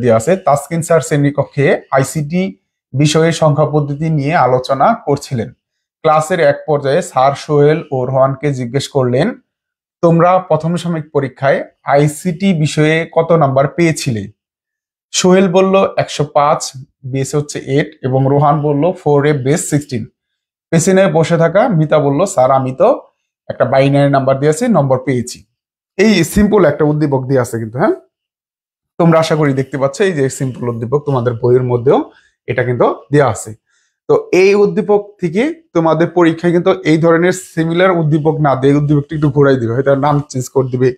দেওয়া আছে, তাসকিন স্যার শ্রেণীকক্ষে আইসিটি বিষয়ে সংখ্যা পদ্ধতি নিয়ে আলোচনা করছিলেন। ক্লাসের এক পর্যায়ে স্যার সোহেল ও রোহানকে জিজ্ঞেস করলেন, তোমরা প্রথম সাময়িক পরীক্ষায় আইসিটি বিষয়ে কত নাম্বার পেয়েছিলে? সোহেল বলল 105, বেস হচ্ছে 8, এবং রোহান বলল 4 বেস 16। পেছনে বসে থাকা মিতা বলল, স্যার আমি তো একটা বাইনারি নাম্বার দিয়েছি, নম্বর পেয়েছি। এই সিম্পল একটা উদ্দীপক দিয়ে আছে কিন্তু, হ্যাঁ তোমরা আশা করি দেখতে পাচ্ছ এই যে সিম্পল উদ্দীপক তোমাদের বইয়ের মধ্যেও এটা কিন্তু দেওয়া আছে। তো এই উদ্দীপক থেকে তোমাদের পরীক্ষায় কিন্তু এই ধরনের সিমিলার উদ্দীপক না দিয়ে উদ্দীপকটা একটু ঘোরাই দিবে, হয়তো নাম চেঞ্জ করে দিবে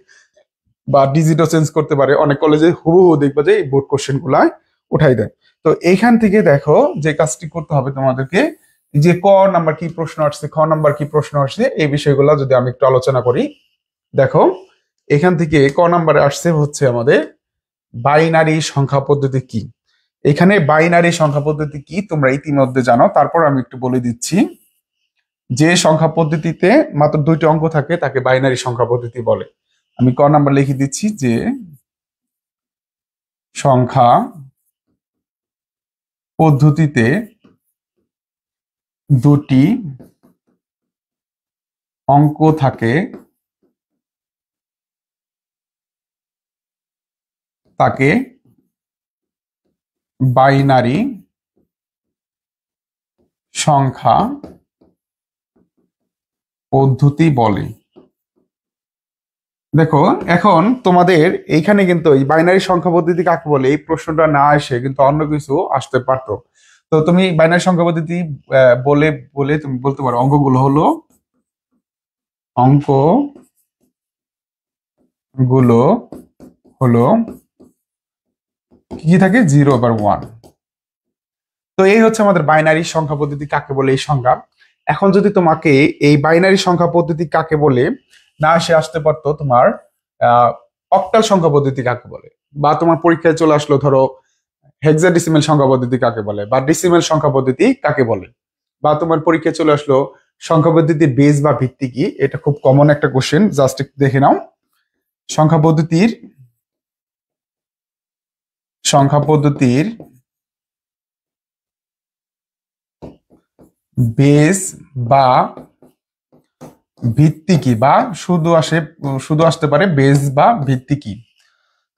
বা ডিজিটও চেঞ্জ করতে পারে। অনেক কলেজে হুবহু দেখবে যে এই বোর্ড কোশ্চেন গুলা উঠাই দেয়। তো এইখান থেকে দেখো যে কাজটি করতে হবে তোমাদেরকে, যে ক নাম্বার কি প্রশ্ন আসছে, খ নাম্বার কি প্রশ্ন আসছে, এই বিষয়গুলো যদি আমি একটু আলোচনা করি। দেখো এখান থেকে ক নাম্বারে আসছে হচ্ছে আমাদের বাইনারি সংখ্যা পদ্ধতি কি। এখানে বাইনারি সংখ্যা পদ্ধতি কি তোমরা ইতিমধ্যে জানো, তারপর আমি একটু বলে দিচ্ছি। যে সংখ্যা পদ্ধতিতে মাত্র 2টি অঙ্ক থাকে তাকে বাইনারি সংখ্যা পদ্ধতি বলে। আমি ক নাম্বার লিখে দিচ্ছি যে সংখ্যা পদ্ধতিতে 2টি অঙ্ক থাকে তাকে বাইনারি সংখ্যা পদ্ধতি বলে। দেখো এখন তোমাদের এইখানে কিন্তু এই বাইনারি সংখ্যা পদ্ধতি কাকে বলে এই প্রশ্নটা না এসে কিন্তু অন্য কিছু আসতে পারতো। তো তুমি বাইনারি সংখ্যা পদ্ধতি বলে বলে তুমি বলতে পারো অঙ্কগুলো হলো কি থাকে 0/1। তো এই হচ্ছে আমাদের বাইনারি সংখ্যা পদ্ধতি কাকে বলে এই সংজ্ঞা। এখন যদি তোমাকে এই বাইনারি সংখ্যা পদ্ধতি কাকে বলে না এসে আসতে পারতো তোমার অক্টাল সংখ্যা পদ্ধতি কাকে বলে, বা তোমার পরীক্ষায় চলে আসলো ধরো হেক্সাডেসিমাল সংখ্যা পদ্ধতি কাকে বলে, বা ডেসিমাল সংখ্যা পদ্ধতি কাকে বলে, বা তোমার পরীক্ষায় চলে আসলো সংখ্যা পদ্ধতির বেস বা ভিত্তি কি। এটা খুব কমন একটা কোশ্চেন, জাস্ট দেখে নাও। সংখ্যা পদ্ধতির বেস বা ভিত্তি কি, বা শুধু আসতে পারে বেস বা ভিত্তি কি।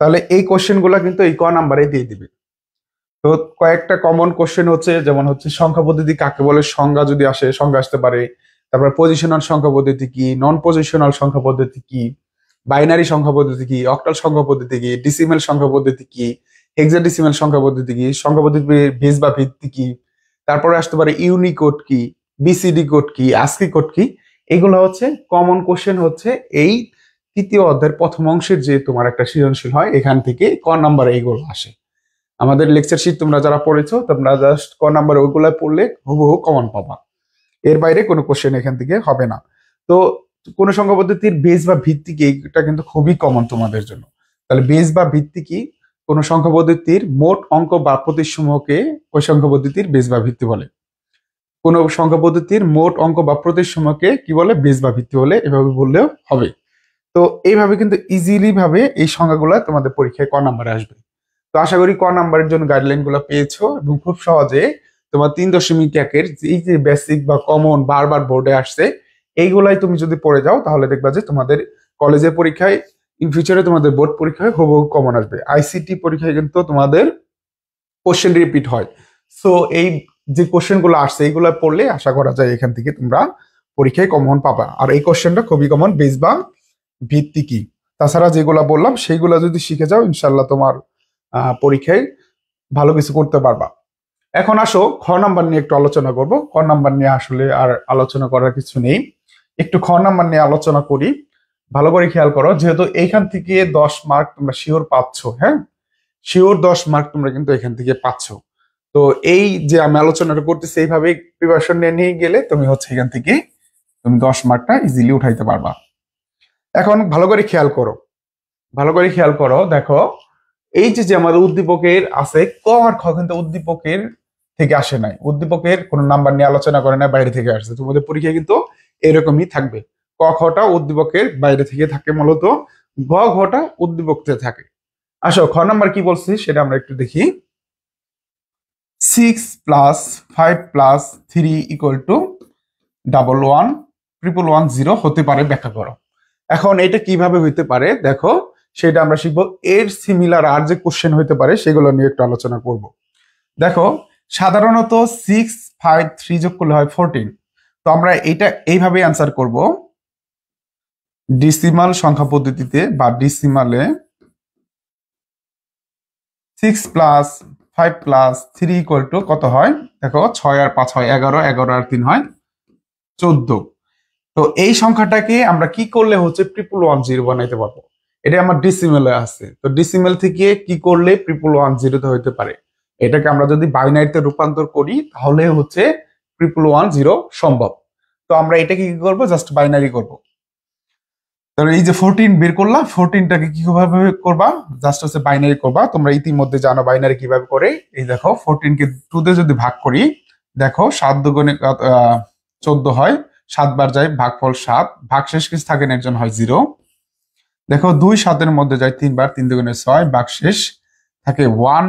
তাহলে এই কোশ্চেন গুলা কিন্তু এই ক নাম্বারে দিয়ে দিবে। তো কয়েকটা কমন কোশ্চেন হচ্ছে, যেমন হচ্ছে সংখ্যা পদ্ধতি কাকে বলে সংজ্ঞা যদি আসে, সংজ্ঞা আসতে পারে। তারপর পজিশনাল সংখ্যা পদ্ধতি কি, নন পজিশনাল সংখ্যা পদ্ধতি কি, বাইনারি সংখ্যা পদ্ধতি কি, অক্টাল সংখ্যা পদ্ধতি কি, ডিসিমাল সংখ্যা পদ্ধতি কি, হেক্সাডেসিমাল সংখ্যা পদ্ধতি কি, সংখ্যা পদ্ধতির বেস বা ভিত্তি কি। তারপরে আসতে পারে ইউনিকোড কি, বিসিডি কোড কি, আস্কি কোড কি। এগুলো হচ্ছে কমন কোশ্চেন, হচ্ছে এই তৃতীয় অধ্যায়ের প্রথম অংশের যে তোমার একটা সৃজনশীল হয় এখান থেকে ক নাম্বারে এইগুলো আসে। আমাদের লেকচার শিট তোমরা যারা পড়েছো তোমরা জাস্ট ক নাম্বার ওইগুলো পড়লে হুবহু কমন পাবা, এর বাইরে কোনো কোশ্চেন এখান থেকে হবে না। তো কোন সংখ্যা পদ্ধতির বেস বা ভিত্তি কি, এটা কিন্তু খুবই কমন তোমাদের জন্য। তাহলে বেস বা ভিত্তি কি, কোন সংখ্যা পদ্ধতির মোট অঙ্ক বা প্রতিসমূহকে ওই সংখ্যা পদ্ধতির বেস বা ভিত্তি বলে। কোন সংখ্যা পদ্ধতির মোট অঙ্ক বা প্রতিসমূহকে কি বলে, বেস বা ভিত্তি বলে, এভাবে বললেও হবে। তো এইভাবে কিন্তু ইজিলি ভাবে এই সংখ্যাগুলো তোমাদের পরীক্ষায় ক নাম্বারে আসবে। তো আশা করি ক নাম্বারের জন্য গাইডলাইন গুলো পেয়েছো, এবং খুব সহজে তোমার 3.1-এর এই যে বেসিক বা কমন বারবার বোর্ডে আসছে এইগুলাই তুমি যদি পড়ে যাও তাহলে দেখবা যে তোমাদের কলেজের পরীক্ষায় ইন ফিউচারে তোমাদের বোর্ড পরীক্ষায় হুবহু কমন আসবে। আইসিটি পরীক্ষায় কিন্তু তোমাদের কোশ্চেন রিপিট হয়। সো এই যে কোশ্চেন গুলো আসছে এইগুলো পড়লে আশা করা যায় এখান থেকে তোমরা পরীক্ষায় কমন পাবা। আর এই কোশ্চেনটা খুবই কমন, বেস বা ভিত্তি কি। তাছাড়া যেগুলা বললাম সেইগুলা যদি শিখে যাও ইনশাল্লাহ তোমার পরীক্ষায় ভালো কিছু করতে পারবা। এখন আসো খ নাম্বার নিয়ে একটু আলোচনা করব। খ নাম্বার নিয়ে আসলে আর আলোচনা করার কিছু নেই, একটু খ নাম্বার নিয়ে আলোচনা করি। ভালো করে খেয়াল করো, যেহেতু এইখান থেকে 10 মার্ক তোমরা শিওর পাচ্ছ, হ্যাঁ শিওর 10 মার্ক তোমরা কিন্তু এখান থেকে পাচ্ছ। তো এই যে আমি আলোচনাটা করতেছি এইভাবে প্রিপারেশন নিয়ে গেলে তুমি হচ্ছে এখান থেকে তুমি 10 মার্কটা ইজিলি উঠাইতে পারবা। এখন ভালো করে খেয়াল করো, দেখো এই যে আমাদের উদ্দীপকের আছে ক আর খ, কিন্তু উদ্দীপকের থেকে আসে নাই, উদ্দীপকের কোন নাম্বার নিয়ে আলোচনা করে না, বাইরে থেকে আসছে। তোমাদের পরীক্ষায় কিন্তু এরকমই থাকবে, ক খটা উদ্দীপকের বাইরে থেকে থাকে মূলত, ঘ ঘটা উদ্দীপক থেকে থাকে। আসো খ নাম্বার কি বলছি সেটা আমরা একটু দেখি। 6 প্লাস 5 প্লাস 3 ইকুয়াল টু 111110 হতে পারে ব্যাখ্যা করো। এখন এটা কিভাবে হইতে পারে দেখো, সেটা আমরা শিখবো। এর সিমিলার আর যে কোশ্চেন হইতে পারে সেগুলো নিয়ে একটু আলোচনা করব। দেখো সাধারণত 6 5 3 যোগ করলে হয় 14। তো আমরা এটা এইভাবে অ্যান্সার করব, ডিসিমাল সংখ্যা পদ্ধতিতে বা ডিসিমালে 6 প্লাস 5 প্লাস 3 ইকুয়াল টু কত হয় দেখো, 6 আর 5 হয় 11, 11 আর 3 হয় 14। তো এই সংখ্যাটাকে আমরা কি করলে হচ্ছে 1110 বানাইতে পারবো। এটা আমার ডিসিমেলে আছে, তো ডিসিমেল থেকে কি করলে 1110 তে হইতে পারে। এটাকে আমরা যদি বাইনারিতে রূপান্তর করি তাহলে হচ্ছে 1110 সম্ভব। তো আমরা এটাকে কি করবো, জাস্ট বাইনারি করব। তাহলে এই যে 14 বের করলাম, 14টাকে কিভাবে করবা, জাস্ট হচ্ছে বাইনারি করবা। তোমরা ইতিমধ্যে জানো বাইনারি কিভাবে করে। এই দেখো 14কে 2 দিয়ে যদি ভাগ করি, দেখো 7 দুগুণে 14 হয়, 7 বার যায়, ভাগফল 7, ভাগশেষ কিছু থাকে না, এর জন্য হয় 0। দেখো 2 7-এর মধ্যে যায় 3 বার, 3 দুগুণে 6, ভাগশেষ থাকে 1।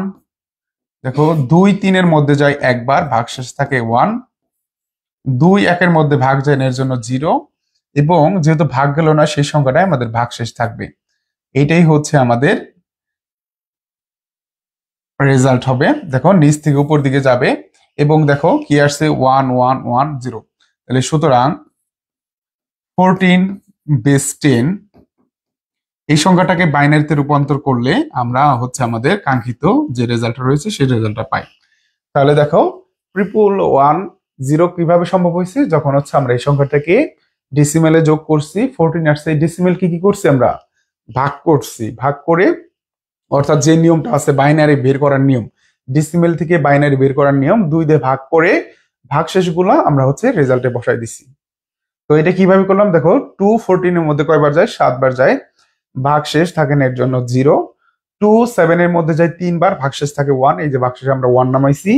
দেখো 2 3-এর মধ্যে যায় 1 বার, ভাগশেষ থাকে 1। 2 1-এর মধ্যে ভাগ যায় না, এর জন্য 0। এবং যেহেতু ভাগ গেল না সেই সংখ্যাটাই আমাদের ভাগশেষ থাকবে। এটাই হচ্ছে আমাদের রেজাল্ট হবে। দেখো নিচ থেকে উপর দিকে যাবে এবং দেখো কি আসছে 1110। তাহলে সুতরাং 14 বেস 10 এই সংখ্যাটাকে বাইনারিতে রূপান্তর করলে আমরা হচ্ছে আমাদের কাঙ্ক্ষিত যে রেজাল্ট রয়েছে সেই রেজাল্টটা পাই। তাহলে দেখো 1110 কিভাবে সম্ভব হয়েছে, যখন হচ্ছে আমরা এই সংখ্যাটাকে ডিসিমেলে যোগ করছি। 14 আসছে, ডিসিমেল কি করছি আমরা ভাগ করছি, ভাগ করে অর্থাৎ যে নিয়মটা আছে বাইনারি বের করার নিয়ম, ডিসিমেল থেকে বাইনারি বের করার নিয়ম, 2 দিয়ে ভাগ করে ভাগশেষগুলো আমরা হচ্ছে রেজাল্টে বসাই দিছি। তো এটা কিভাবে করলাম দেখো, 2 14-এর মধ্যে কয়বার যায়, 7 বার যায়, ভাগশেষ থাকে না, এর জন্য 0। 2 7-এর মধ্যে যায় 3 বার, ভাগশেষ থাকে 1, এই যে ভাগশেষ আমরা 1 নামাইছি।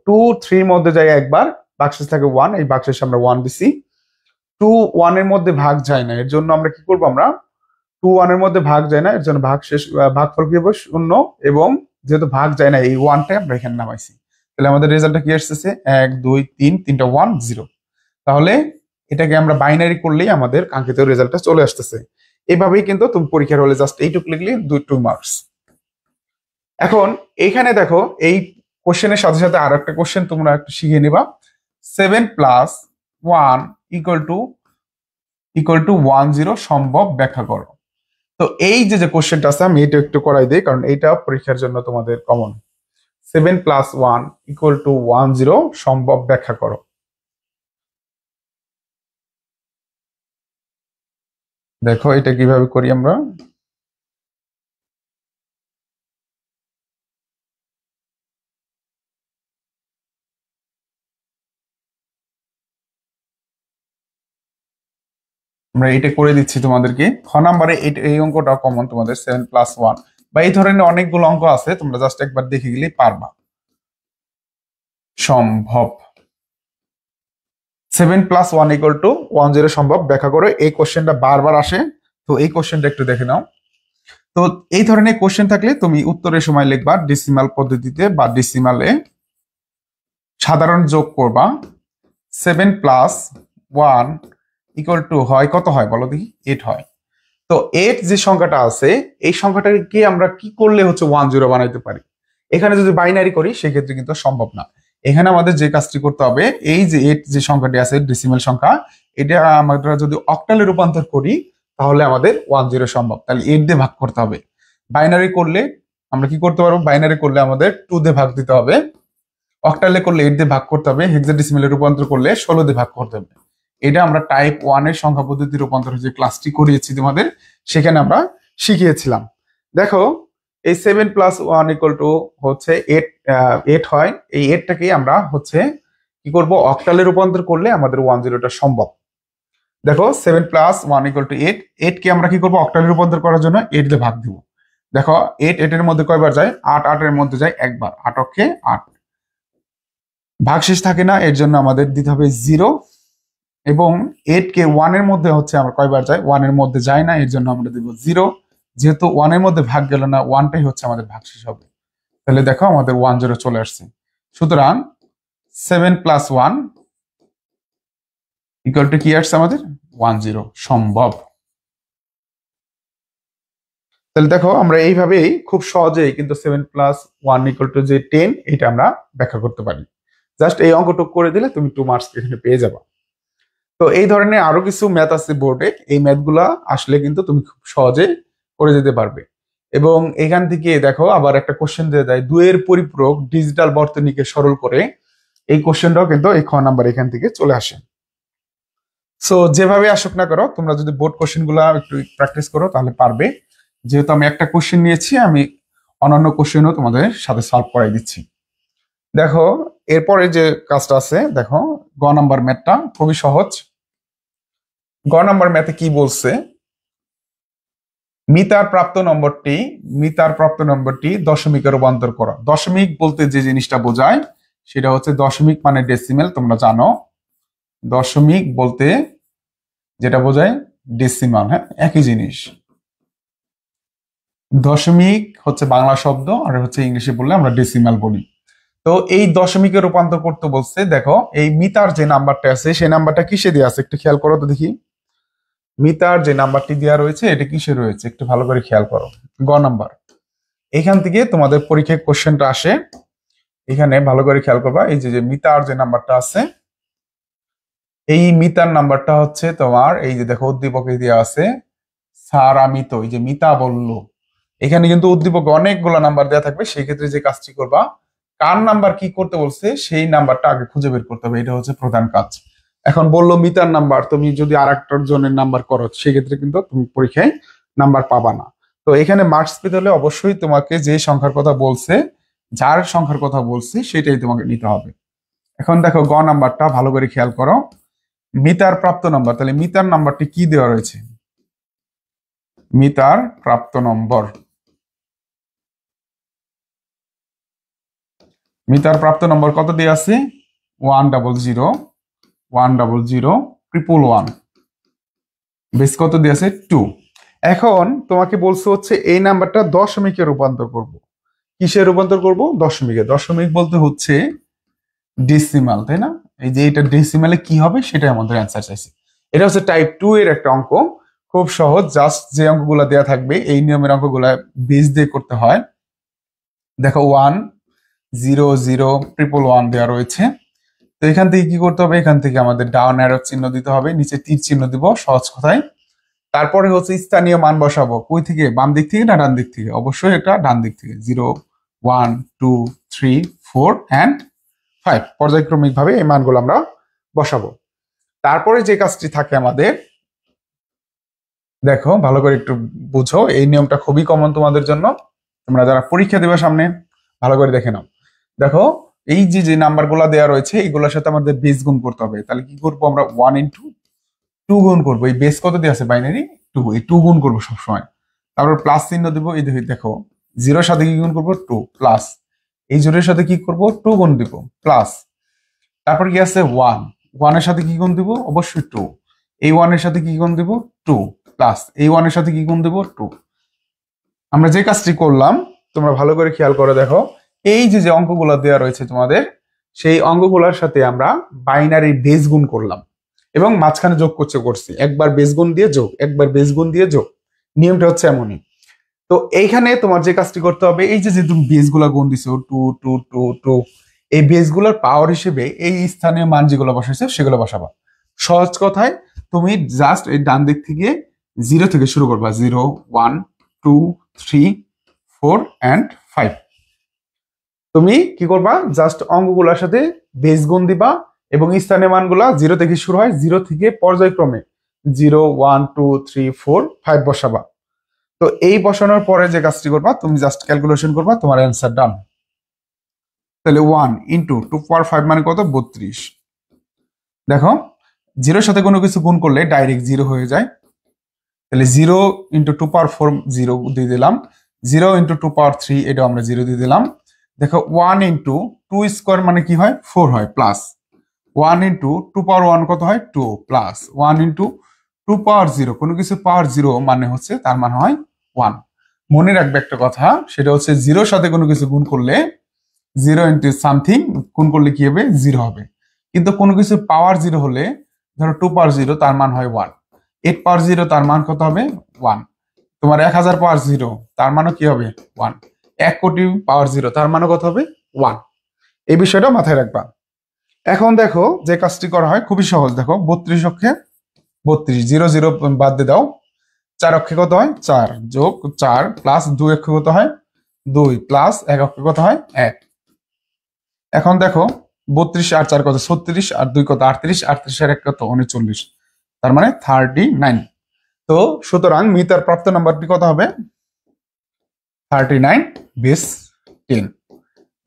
2 3-এর মধ্যে যায় একবার, ভাগশেষ থাকে 1, এই ভাগশেষ আমরা 1 দিছি। 2 1-এর মধ্যে ভাগ যায় না, এর জন্য আমরা কি করব, আমরা 2 1-এর মধ্যে ভাগ যায় না, এর জন্য ভাগফল কি হবে 0। এবং যেহেতু ভাগ যায় না, এই 1টা আমরা এখানে নামাইছি। তাহলে আমাদের রেজাল্টটা কি আসছে 1 2 3 3টা 1 0। তাহলে এটাকে আমরা বাইনারি করলেই আমাদের কাঙ্ক্ষিত রেজাল্টটা চলে আসতেছে। এভাবেই কিন্তু তুমি পরীক্ষার হলে জাস্ট এইটুকু লিখলে 2 মার্কস। এখন এইখানে দেখো এই কোশ্চেনের সাথে সাথে আর একটা কোশ্চেন তোমরা একটু শিখে নিবা। 7 প্লাস 1 ইকুয়াল টু 10 সম্ভব ব্যাখ্যা করো। তো এই যে কোশ্চেনটা আছে আমি এটা একটু করাই দিই, কারণ এটা পরীক্ষার জন্য তোমাদের কমন। 7 প্লাস 1 ইকুয়াল টু 10 সম্ভব ব্যাখ্যা করো। দেখো এটা কিভাবে করি আমরা। আমরা এটা করে দিচ্ছি তোমাদেরকে। খ নাম্বারে এই অঙ্কটা কমন তোমাদের 7 প্লাস 1 বা এই ধরনের অনেকগুলো অঙ্ক আছে, তোমরা জাস্ট একবার দেখে গেলেই পারবা। সম্ভব 7 প্লাস 1 ইকুয়াল টু 10 সম্ভব ব্যাখ্যা করো। এই কোশ্চেনটা বারবার আসে, তো এই কোশ্চেনটা একটু দেখে নাও। তো এই ধরনের কোশ্চেন থাকলে তুমি উত্তরের সময় লিখবা ডিসিমাল পদ্ধতিতে বা ডিসিমালে সাধারণ যোগ করবা। 7 প্লাস 1 ইকুয়াল টু হয় কত হয় বলো দেখি, 8 হয়। তো 8 যে সংখ্যাটা আছে এই সংখ্যাটাকে আমরা কি করলে হচ্ছে 10 বানাইতে পারি। এখানে যদি বাইনারি করি সেক্ষেত্রে কিন্তু সম্ভব না। এখানে আমাদের যে কাজটি করতে হবে, এই যে 8 যে সংখ্যাটি আছে ডেসিমাল সংখ্যা, এটা আমরা যদি অক্টালে রূপান্তর করি তাহলে আমাদের 10 সম্ভব। তাহলে 8 দিয়ে ভাগ করতে হবে। বাইনারি করলে আমরা কি করতে পারবো, বাইনারি করলে আমাদের 2 দিয়ে ভাগ দিতে হবে, অক্টালে করলে 8 দিয়ে ভাগ করতে হবে, হেক্সাডেসিমালে রূপান্তর করলে 16 দিয়ে ভাগ করতে হবে। এটা আমরা টাইপ 1 এর সংখ্যা পদ্ধতি রূপান্তর যে ক্লাসটি করিয়েছি তোমাদের, সেখানে আমরা শিখিয়েছিলাম। দেখো এই 7 প্লাস 1 ইকুয়াল টু হচ্ছে 8 হয়। এই 8টাকে আমরা হচ্ছে কি করব, অক্টালে রূপান্তর করলে আমাদের 10টা সম্ভব। দেখো 7 প্লাস 1 ইকুয়াল টু 8, 8 কে আমরা কি করব, অক্টালে রূপান্তর করার জন্য 8 দিয়ে ভাগ দিব। দেখো 8 8 এর মধ্যে কয়বার যায়, 8 8 এর মধ্যে যায় একবার, 8 অক্ষে 8, ভাগশেষ থাকে না, এর জন্য আমাদের দিতে হবে 0। এবং 8 কে 1 এর মধ্যে হচ্ছে আমরা কয়বার যায়, 1 এর মধ্যে যায় না, এর জন্য আমরা দেব 0। যেহেতু 1 এর মধ্যে ভাগ গেল না, 1টাই হচ্ছে আমাদের ভাগশেষ হবে। তাহলে দেখো আমাদের 10 চলে আসছে। সুতরাং 7 + 1 = কি আসছে আমাদের 10 সম্ভব। তাহলে দেখো আমরা এইভাবেই খুব সহজেই কিন্তু 7 + 1 = যে 10 এটা আমরা ব্যাখ্যা করতে পারি। জাস্ট এই অঙ্কটুক করে দিলে তুমি 2 মার্কস এখানে পেয়ে যাবে। তো এই ধরনের আরো কিছু ম্যাথ আছে বোর্ডে, এই ম্যাথগুলা আসলে কিন্তু তুমি খুব সহজে করে যেতে পারবে। এবং এখান থেকে দেখো আবার একটা কোশ্চেন দিয়ে দেয়, 2 এর পরিপূরক ডিজিটাল বর্তনীকে সরল করে। এই কোশ্চেনটাও কিন্তু এই খ নাম্বার এখান থেকে চলে আসে। সো যেভাবে আসুক না করো, তোমরা যদি বোর্ড কোশ্চেন গুলা একটু প্র্যাকটিস করো তাহলে পারবে। যেহেতু আমি একটা কোশ্চেন নিয়েছি, আমি অন্যান্য কোশ্চেনও তোমাদের সাথে সলভ করাই দিচ্ছি। দেখো এরপরে যে কাজটা আছে, দেখো গ নাম্বার ম্যাথটা খুবই সহজ। গ নাম্বার ম্যাথে কি বলছে, মিতার প্রাপ্ত নম্বরটি দশমিকে রূপান্তর করো। দশমিক বলতে যে জিনিসটা বোঝায় সেটা হচ্ছে, দশমিক মানে ডেসিমেল, তোমরা জানো। দশমিক বলতে যেটা বোঝায় ডেসিমাল, হ্যাঁ একই জিনিস। দশমিক হচ্ছে বাংলা শব্দ, আর হচ্ছে ইংলিশে বললে আমরা ডেসিমাল বলি। তো এই দশমিকে রূপান্তর করতে বলছে। দেখো এই মিতার যে নাম্বারটা আছে সেই নাম্বারটা কিসে দেওয়া আছে একটু খেয়াল করো তো দেখি। মিতার যে নাম্বারটি দেওয়া রয়েছে এটা কিসে রয়েছে একটু ভালো করে খেয়াল করো। গ নাম্বার। এখান থেকে তোমাদের পরীক্ষায় কোশ্চেনটা আসে, এখানে ভালো করে খেয়াল করবা। এই যে মিতার যে নাম্বারটা আছে, এই মিতার নাম্বারটা হচ্ছে তোমার, এই যে দেখো উদ্দীপকে দেওয়া আছে স্যার আমি তো, এই যে মিতা বললো, এখানে কিন্তু উদ্দীপকে অনেকগুলো নাম্বার দেওয়া থাকবে। সেই ক্ষেত্রে যে কাজটি করবা, কার নাম্বার কি করতে বলছে সেই নাম্বারটা আগে খুঁজে বের করতে হবে, এটা হচ্ছে প্রধান কাজ। এখন বললো মিতার নাম্বার, তুমি যদি আর একটা জনের নাম্বার করো সেক্ষেত্রে কিন্তু তুমি পরীক্ষায় নাম্বার পাবা না। তো এখানে মার্কস পেতে হলে অবশ্যই তোমাকে যে সংখ্যার কথা বলছে, যার সংখ্যার কথা বলছে সেটাই তোমাকে নিতে হবে। এখন দেখো গ নাম্বারটা ভালো করে খেয়াল করো, মিতার প্রাপ্ত নাম্বার। তাহলে মিতার নাম্বারটি কি দেওয়া রয়েছে, মিতার প্রাপ্ত নম্বর। মিতার প্রাপ্ত নম্বর কত দিয়ে আছে 100 100 111। বেশ কত দিয়ে আছে 2। এখন তোমাকে বলছে হচ্ছে এই নাম্বারটা দশমিকে রূপান্তর করব। কিসে রূপান্তর করব, দশমিকে। দশমিক বলতে হচ্ছে ডেসিমাল, তাই না? এই যে এটা ডেসিমালে কি হবে সেটাই আমাদের অ্যান্সার চাইছে। এটা হচ্ছে টাইপ 2 এর একটা অঙ্ক, খুব সহজ। জাস্ট যে অঙ্কগুলো দেওয়া থাকবে এই নিয়মের অঙ্কগুলা বেস দিয়ে করতে হয়। দেখো 1 0 0 111 দেওয়া রয়েছে। তো এখান থেকে কি করতে হবে, এখান থেকে আমাদের ডাউন অ্যারো চিহ্ন দিতে হবে, নিচে তীর চিহ্ন দিব সহজ কথায়। তারপরে হচ্ছে স্থানীয় মান বসাবো, কই থেকে, বাম দিক থেকে না ডান দিক থেকে? অবশ্যই এটা ডান দিক থেকে। 0 1 2 3 4 and 5 পর্যায়ক্রমিক ভাবে এই মানগুলো আমরা বসাবো। তারপরে যে কাজটি থাকে আমাদের, দেখো ভালো করে একটু বুঝো, এই নিয়মটা খুবই কমন তোমাদের জন্য, তোমরা যারা পরীক্ষা দেবে সামনে ভালো করে দেখে নাও। দেখো এই যে নাম্বারগুলো দেওয়া রয়েছে এইগুলোর সাথে আমাদের বেস গুণ করতে হবে। তাহলে কি করবো আমরা 1 into 2 গুণ করবো। এই বেস কত দিয়ে আছে বাইনারি 2, এই 2 গুণ করবো সবসময়। তারপর প্লাস চিহ্ন দিব, এই দেখো 0 সাথে কি গুণ করবো 2 প্লাস, এই 0 এর সাথে কি করবো 2 গুণ দিব প্লাস। তারপর কি আছে 1, 1 এর সাথে কি গুণ দিব অবশ্যই 2, এই 1 এর সাথে কি গুণ দিব 2 প্লাস, এই 1 এর সাথে কি গুণ দিব 2। আমরা যে কাজটি করলাম তোমরা ভালো করে খেয়াল করে দেখো, এই যে অঙ্কগুলো দেওয়া রয়েছে তোমাদের, সেই অঙ্কগুলোর সাথে আমরা বাইনারি বেস গুণ করলাম এবং মাঝখানে যোগ করছি। একবার বেস গুণ দিয়ে যোগ, একবার বেস গুণ দিয়ে যোগ, নিয়মটা হচ্ছে এমনই। তো এইখানে তোমার যে কাজটি করতে হবে, এই যে তুমি বেস গুলা গুণ দিছো 2 2 2 2, এই বেস গুলার পাওয়ার হিসেবে এই স্থানীয় মান যেগুলো বসাইছো সেগুলো বসাবা। সহজ কথায় তুমি জাস্ট এই ডান দিক থেকে 0 থেকে শুরু করবা, 0 1 2 3 4 and 5। তুমি কি করবা, জাস্ট অঙ্কগুলোর সাথে বেস গুণ দিবা এবং স্থানীয় মানগুলা 0 থেকে শুরু হয়, 0 থেকে পর্যায়ক্রমে 0 1 2 3 4 5 বসাবা। তো এই বসানোর পরে যে কাজটি করবা, তুমি জাস্ট ক্যালকুলেশন করবা, তোমার অ্যান্সার ডান। তাহলে 1 into 2 power 5 মানে কত 32। দেখো 0 সাথে কোনো কিছু গুণ করলে ডাইরেক্ট 0 হয়ে যায়। তাহলে 0 into 2 power 4 0 দিয়ে দিলাম, 0 into 2 power 3 এটা আমরা 0 দিয়ে দিলাম। দেখো 1 into 2 স্কোয়ার মানে কি হয় 4 হয় প্লাস, 1 into 2 power 1 কত হয় 2 প্লাস, 1 into 2 power 0 কোনো কিছু পাওয়ার 0 মানে হচ্ছে তার মানে হয় 1। মনে রাখবে একটা কথা, সেটা হচ্ছে 0-র সাথে কোনো কিছু গুণ করলে 0 ইন্টু সামথিং গুণ করলে কি হবে? 0 হবে। কিন্তু কোনো কিছু পাওয়ার 0 হলে, ধরো 2 পাওয়ার 0 তার মান হয় 1, 8 পাওয়ার 0 তার মান কত হবে? 1। তোমার 1000 পাওয়ার 0 তার মানও কি হবে? 1। 1 কোটি পাওয়ার 0 তার মানও কত হবে? 1। এই বিষয়টা মাথায় রাখবা। এখন দেখো যে কাজটি করা হয় খুবই সহজ। দেখো 32 অক্ষে 32, 0 0 বাদ দিয়ে দাও। 4 অক্ষে কত হয়? 4 যোগ 4 প্লাস 2 অক্ষে কত হয়? 2 প্লাস 1 অক্ষে কত হয়? 1। এখন দেখো 32 আর 4 কত? 36 আর 2 কত? 38, 38 আর 1 কত? 39, তার মানে 39। তো সুতরাং মিতার প্রাপ্ত নাম্বারটি কত হবে? 39 বেস 10।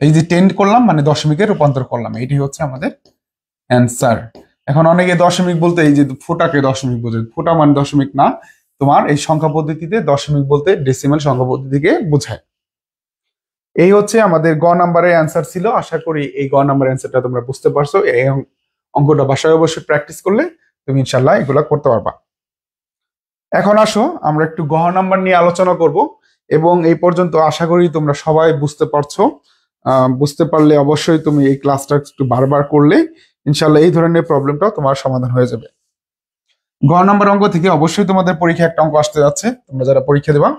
এই যে 10 করলাম মানে দশমিকে রূপান্তর করলাম, এটি হচ্ছে আমাদের অ্যান্সার। এখন অনেকে দশমিক বলতে এই যে ফোটাকে দশমিক বোঝে, ফোটা মানে দশমিক না, তোমার এই সংখ্যা পদ্ধতিতে দশমিক বলতে ডেসিমাল সংখ্যা পদ্ধতিকে বোঝায়। এই হচ্ছে আমাদের গ নাম্বারের অ্যান্সার ছিল। আশা করি এই গ নাম্বারের অ্যান্সারটা তোমরা বুঝতে পারছো। এই অঙ্কটা বাসায় অবশ্যই প্র্যাকটিস করলে তুমি ইনশাল্লাহ এগুলা করতে পারবা। এখন আসো আমরা একটু গ নাম্বার নিয়ে আলোচনা করব, এবং এই পর্যন্ত আশা করি তোমরা সবাই বুঝতে পারছো। বুঝতে পারলে অবশ্যই তুমি এই ক্লাসটা একটু বারবার করলে ইনশাল্লাহ এই ধরনের প্রবলেমটা তোমার সমাধান হয়ে যাবে। গ নাম্বার অঙ্ক থেকে অবশ্যই তোমাদের পরীক্ষা একটা অঙ্ক আসতে যাচ্ছে, তোমরা যারা পরীক্ষা দেবা।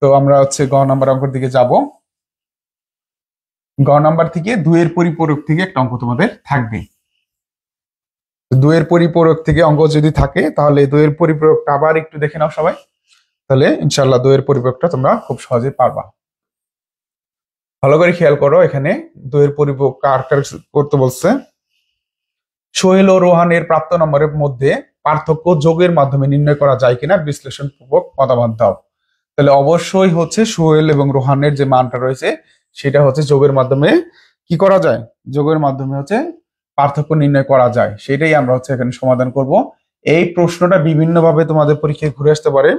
তো আমরা হচ্ছে গ নাম্বার অঙ্কের দিকে যাব। গ নাম্বার থেকে 2 এর পরিপূরক থেকে একটা অঙ্ক তোমাদের থাকবে। 2 এর পরিপূরক থেকে অঙ্ক যদি থাকে তাহলে 2 এর পরিপূরকটা আবার একটু দেখে নাও সবাই, তাহলে ইনশাল্লাহ 2 এর পরিপূরকটা তোমরা খুব সহজে পারবা। ভালো করে খেয়াল করো, এখানে 2 এর পরিপূরক কার কার করতে বলছে। সোহেল ও রোহানের প্রাপ্ত নম্বরের মধ্যে পার্থক্য যোগের মাধ্যমে নির্ণয় করা যায় কিনা বিশ্লেষণ পূর্বক মতামত দাও। তাহলে অবশ্যই হচ্ছে সোহেল এবং রোহানের যে মানটা রয়েছে সেটা হচ্ছে যোগের মাধ্যমে কি করা যায়? যোগের মাধ্যমে হচ্ছে পার্থক্য নির্ণয় করা যায়, সেটাই আমরা হচ্ছে এখানে সমাধান করব। এই প্রশ্নটা বিভিন্নভাবে তোমাদের পরীক্ষায় ঘুরে আসতে পারে।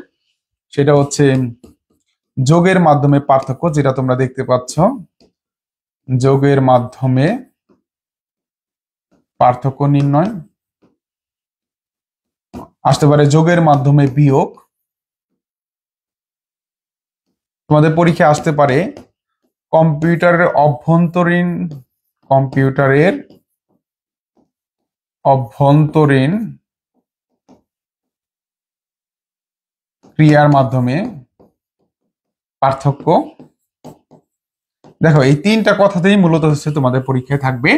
সেটা হচ্ছে যোগের মাধ্যমে পার্থক্য, যেটা তোমরা দেখতে পাচ্ছ, যোগের মাধ্যমে পার্থক্য নির্ণয়। আসতে পারে যোগের মাধ্যমে বিয়োগ। তোমাদের পরীক্ষায় আসতে পারে কম্পিউটারের অভ্যন্তরীণ ক্রিয়ার মাধ্যমে পার্থক্য। দেখো এই 3টা কথাতেই মূলত হচ্ছে তোমাদের পরীক্ষায় থাকবে।